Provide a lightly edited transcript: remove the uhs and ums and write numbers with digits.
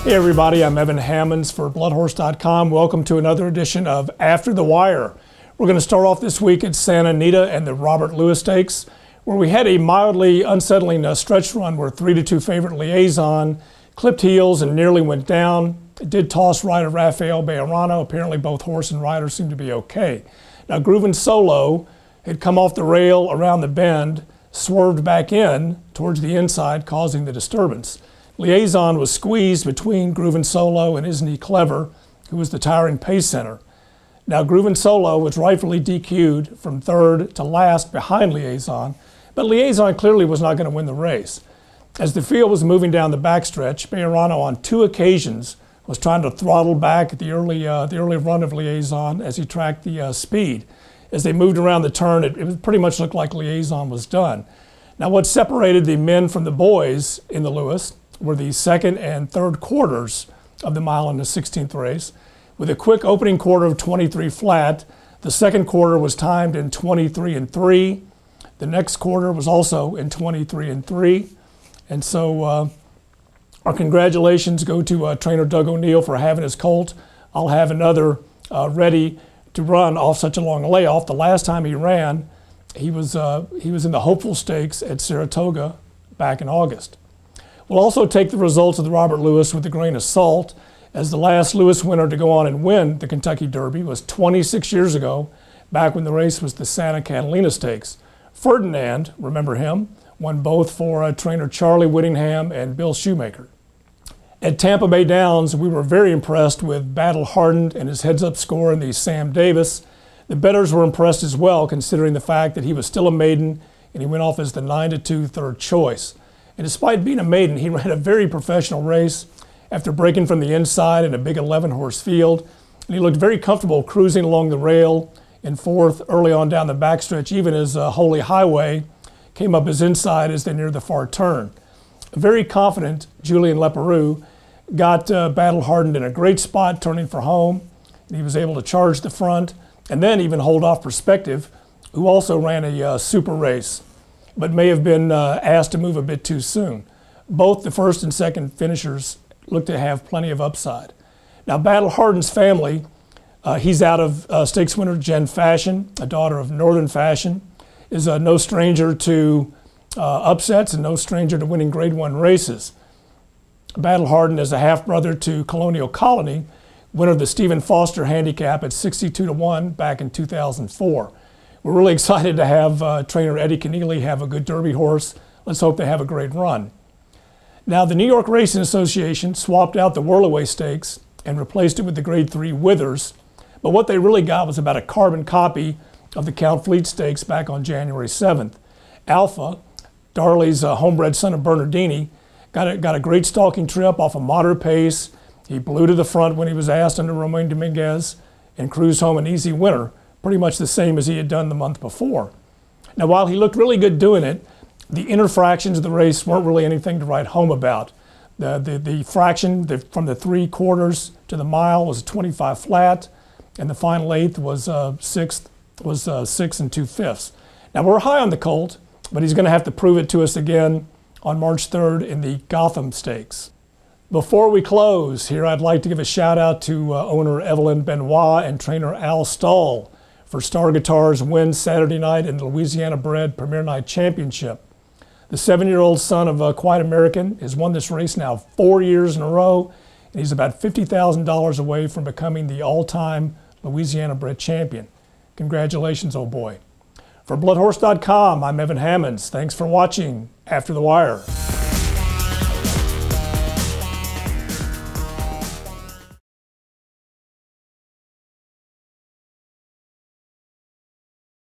Hey everybody, I'm Evan Hammonds for Bloodhorse.com. Welcome to another edition of After the Wire. We're going to start off this week at Santa Anita and the Robert Lewis Stakes, where we had a mildly unsettling stretch run where 3-2 favorite Liaison clipped heels and nearly went down. It did toss rider Rafael Bejarano. Apparently both horse and rider seemed to be okay. Now Groovin' Solo had come off the rail around the bend, swerved back in towards the inside, causing the disturbance. Liaison was squeezed between Groovin' Solo and Isn't He Clever, who was the tiring pace center. Now Groovin' Solo was rightfully DQ'd from third to last behind Liaison, but Liaison clearly was not going to win the race. As the field was moving down the backstretch, Bejarano on two occasions was trying to throttle back at the early run of Liaison as he tracked the speed. As they moved around the turn, it pretty much looked like Liaison was done. Now what separated the men from the boys in the Lewis were the second and third quarters of the mile in the 16th race. With a quick opening quarter of 23 flat, the second quarter was timed in 23-3. The next quarter was also in 23-3. And so our congratulations go to trainer Doug O'Neill for having his colt. I'll have another ready to run off such a long layoff. The last time he ran, he was in the Hopeful Stakes at Saratoga back in August. We'll also take the results of the Robert Lewis with a grain of salt, as the last Lewis winner to go on and win the Kentucky Derby was 26 years ago, back when the race was the Santa Catalina Stakes. Ferdinand, remember him, won both for trainer Charlie Whittingham and Bill Shoemaker. At Tampa Bay Downs, we were very impressed with Battle Hardened and his heads-up score in the Sam Davis. The bettors were impressed as well, considering the fact that he was still a maiden and he went off as the 9-2 third choice. And despite being a maiden, he ran a very professional race after breaking from the inside in a big 11-horse field. And he looked very comfortable cruising along the rail in fourth early on down the backstretch, even as Holy Highway came up his inside as they neared the far turn. Very confident Julien Leparoux got Battle Hardened in a great spot turning for home. And he was able to charge the front and then even hold off Perspective, who also ran a super race, but may have been asked to move a bit too soon. Both the first and second finishers look to have plenty of upside. Now Battle Hardened's family, he's out of stakes winner Jen Fashion, a daughter of Northern Fashion, is no stranger to upsets and no stranger to winning Grade 1 races. Battle Hardened is a half-brother to Colonial Colony, winner of the Stephen Foster Handicap at 62-1 back in 2004. We're really excited to have trainer Eddie Keneally have a good Derby horse. Let's hope they have a great run. Now, the New York Racing Association swapped out the Whirlaway Stakes and replaced it with the Grade 3 Withers, but what they really got was about a carbon copy of the Count Fleet Stakes back on January 7th. Alpha, Darley's homebred son of Bernardini, got a great stalking trip off a moderate pace. He blew to the front when he was asked under Romain Dominguez and cruised home an easy winner, pretty much the same as he had done the month before. Now, while he looked really good doing it, the inner fractions of the race weren't really anything to write home about. The fraction from the 3 quarters to the mile was 25 flat, and the final eighth was 6 2/5. Now, we're high on the colt, but he's going to have to prove it to us again on March 3rd in the Gotham Stakes. Before we close, here I'd like to give a shout out to owner Evelyn Benoit and trainer Al Stahl for Star Guitar's win Saturday night in the Louisiana Bred Premier Night Championship. The 7-year-old son of Quiet American has won this race now 4 years in a row, and he's about $50,000 away from becoming the all-time Louisiana Bred champion. Congratulations, old boy. For Bloodhorse.com, I'm Evan Hammonds. Thanks for watching After the Wire.